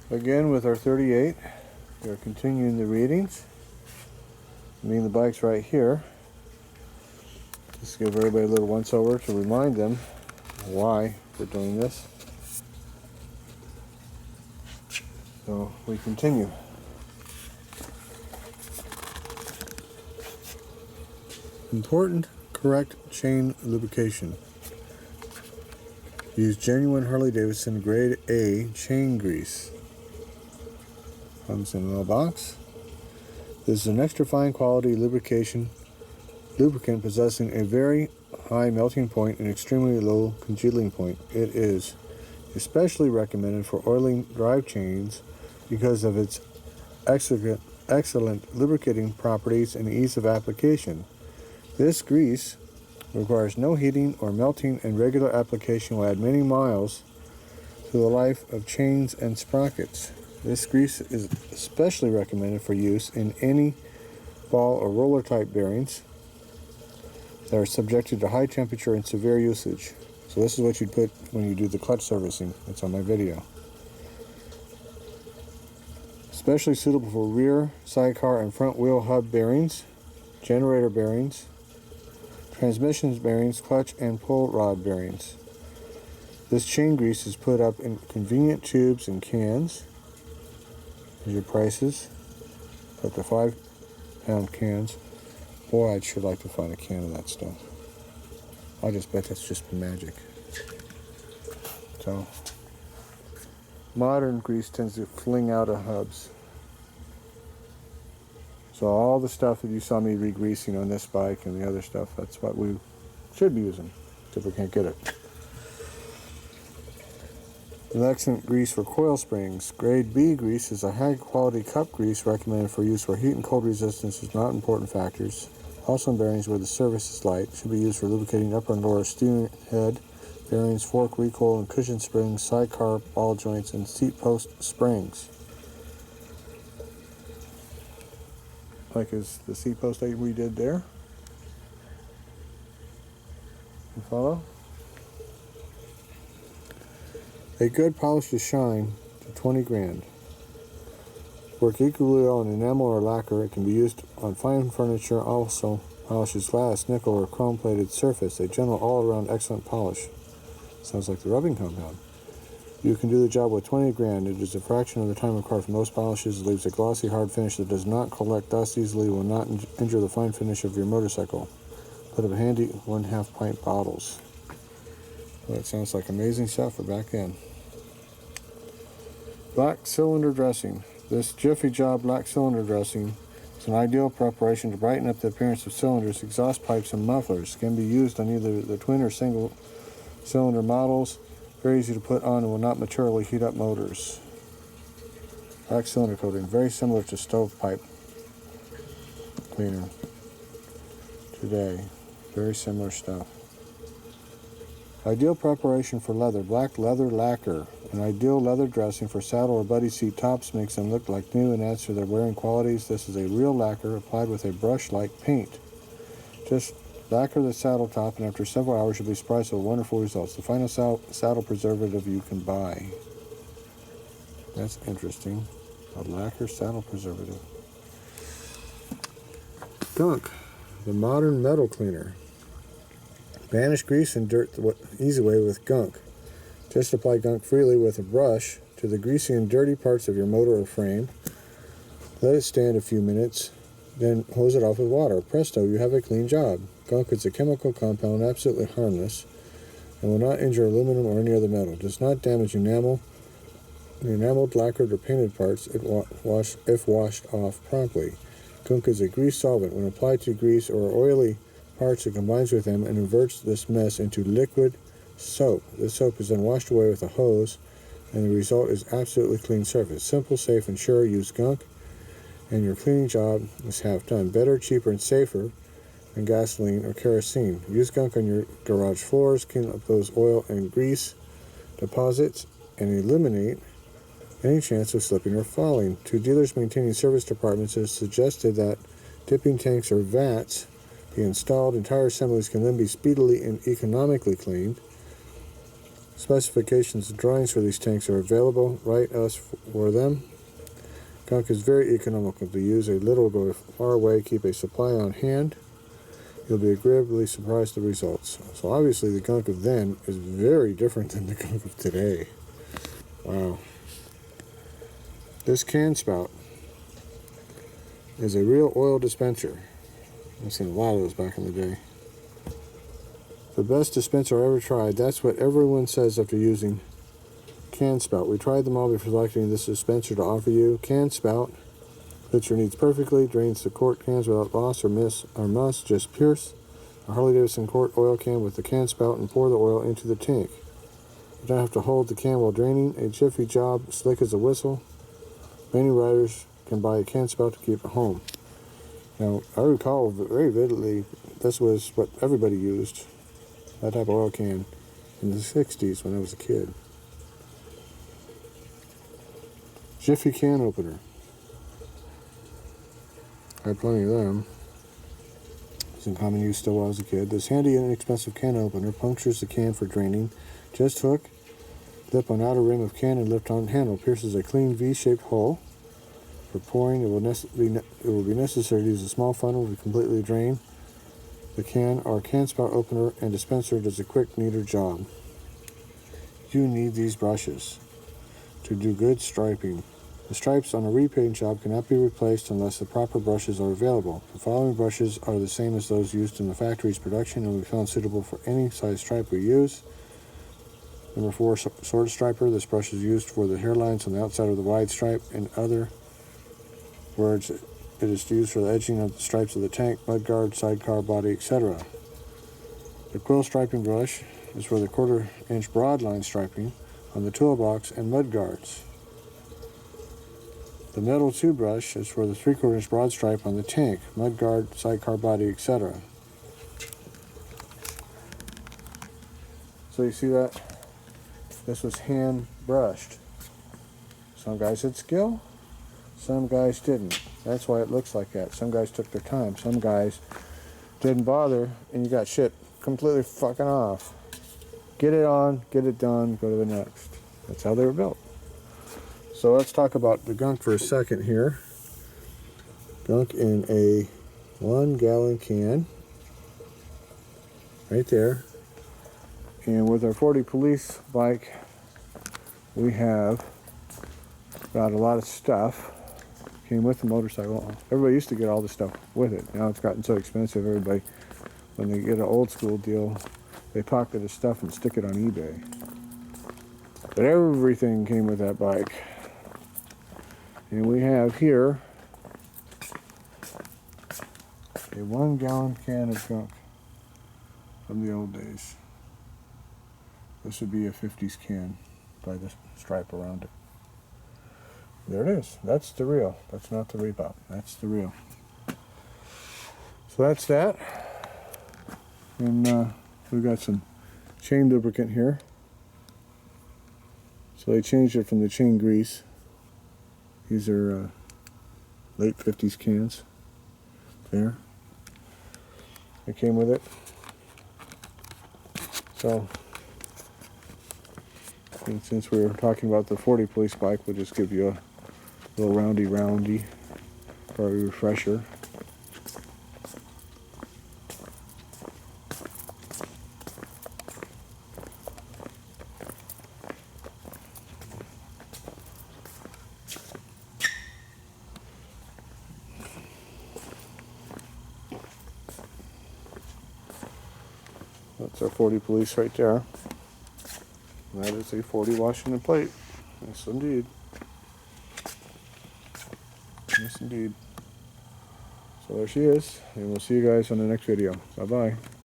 Again with our 38, we're continuing the readings. The bike's right here. Just give everybody a little once over to remind them why we're doing this. So we continue. Important correct chain lubrication. Use genuine Harley Davidson grade A chain grease. Comes in a little box. This is an extra fine quality lubricant possessing a very high melting point and extremely low congealing point. It is especially recommended for oiling drive chains because of its excellent lubricating properties and ease of application. This grease requires no heating or melting, and regular application will add many miles to the life of chains and sprockets. This grease is especially recommended for use in any ball or roller type bearings that are subjected to high temperature and severe usage. So this is what you'd put when you do the clutch servicing. That's on my video. Especially suitable for rear, sidecar, and front wheel hub bearings, generator bearings, transmissions bearings, clutch and pull rod bearings. This chain grease is put up in convenient tubes and cans. Here's your prices. Up to 5-pound cans. Boy, I'd sure like to find a can of that stuff. I just bet that's just magic. So, modern grease tends to fling out of hubs. So all the stuff that you saw me re-greasing on this bike and the other stuff, that's what we should be using, if we can't get it. An excellent grease for coil springs. Grade B grease is a high-quality cup grease recommended for use where heat and cold resistance is not important factors. Also in bearings where the surface is light. Should be used for lubricating upper and lower steering head, bearings, fork, recoil, and cushion springs, sidecar, ball joints, and seat post springs. Like is the seat post that we did there. You follow? A good polish to shine to 20 grand. Work equally well on enamel or lacquer. It can be used on fine furniture. Also polishes glass, nickel, or chrome-plated surface. A general all-around excellent polish. Sounds like the rubbing compound. You can do the job with 20 grand. It is a fraction of the time required for most polishes. It leaves a glossy, hard finish that does not collect dust easily, will not injure the fine finish of your motorcycle. Put up handy 1/2 pint bottles. Well, that sounds like amazing stuff for back then. Black cylinder dressing. This Jiffy Job black cylinder dressing is an ideal preparation to brighten up the appearance of cylinders, exhaust pipes, and mufflers. Can be used on either the twin or single cylinder models. Very easy to put on and will not materially heat up motors. Black cylinder coating, very similar to stovepipe cleaner today. Very similar stuff. Ideal preparation for leather. Black leather lacquer. An ideal leather dressing for saddle or buddy seat tops, makes them look like new and adds to their wearing qualities. This is a real lacquer applied with a brush-like paint. Just lacquer the saddle top, and after several hours you'll be surprised with wonderful results. The final saddle preservative you can buy. That's interesting. A lacquer saddle preservative. Gunk. The modern metal cleaner. Banish grease and dirt the easy way with gunk. Just apply gunk freely with a brush to the greasy and dirty parts of your motor or frame. Let it stand a few minutes, then hose it off with water. Presto, you have a clean job. Gunk is a chemical compound, absolutely harmless, and will not injure aluminum or any other metal. Does not damage enameled, lacquered, or painted parts if washed off promptly. Gunk is a grease solvent. When applied to grease or oily parts, it combines with them and inverts this mess into liquid soap. This soap is then washed away with a hose, and the result is absolutely clean surface. Simple, safe, and sure. Use gunk, and your cleaning job is half done. Better, cheaper, and safer than gasoline or kerosene. Use gunk on your garage floors. Clean up those oil and grease deposits and eliminate any chance of slipping or falling. To dealers maintaining service departments, it is suggested that dipping tanks or vats be installed. Entire assemblies can then be speedily and economically cleaned. Specifications and drawings for these tanks are available. Write us for them. Gunk is very economical to use. A little go a far way. Keep a supply on hand. You'll be agreeably surprised at the results. So obviously the gunk of then is very different than the gunk of today. Wow. This can spout is a real oil dispenser. I've seen a lot of those back in the day. The best dispenser I ever tried. That's what everyone says after using can spout. We tried them all before selecting this dispenser to offer you. Can spout fits your needs perfectly. Drains the quart cans without loss or miss or must. Just pierce a Harley Davidson quart oil can with the can spout and pour the oil into the tank. You don't have to hold the can while draining. A jiffy job, slick as a whistle. Many riders can buy a can spout to keep at home. Now, I recall very vividly this was what everybody used. That type of oil can in the 60s when I was a kid. Jiffy can opener. I had plenty of them. It was in common use still while I was a kid. This handy and inexpensive can opener punctures the can for draining. Just hook, lip on outer rim of can and lift on handle. Pierces a clean V-shaped hole. For pouring, it will be necessary to use a small funnel to completely drain. The can or can spout opener and dispenser does a quick, neater job. You need these brushes to do good striping. The stripes on a repaint job cannot be replaced unless the proper brushes are available. The following brushes are the same as those used in the factory's production and will be found suitable for any size stripe we use. Number 4, sword striper. This brush is used for the hairlines on the outside of the wide stripe. In other words, it is used for the edging of the stripes of the tank, mudguard, sidecar, body, etc. The quill striping brush is for the 1/4 inch broad line striping on the toolbox and mudguards. The metal tube brush is for the 3/4 inch broad stripe on the tank, mudguard, sidecar, body, etc. So you see that? This was hand brushed. Some guys had skill, some guys didn't. That's why it looks like that. Some guys took their time. Some guys didn't bother, and you got shit completely fucking off. Get it on, get it done, go to the next. That's how they were built. So let's talk about the gunk for a second here. Gunk in a 1-gallon can. Right there. And with our 40 police bike, we have got a lot of stuff. Came with the motorcycle. Everybody used to get all the stuff with it. Now it's gotten so expensive, everybody, when they get an old school deal, they pocket the stuff and stick it on eBay. But everything came with that bike. And we have here a 1-gallon can of gunk from the old days. This would be a 50s can by the stripe around it. There it is. That's the real. That's not the Reebok. That's the real. So that's that. And we've got some chain lubricant here. So they changed it from the chain grease. These are late 50s cans. There. It came with it. So, and since we were talking about the 40 police bike, we'll just give you a little roundy for a refresher. That's our 40 police right there. And that is a 40 Washington plate. Yes, indeed. Yes, indeed. So there she is, and we'll see you guys on the next video. Bye-bye.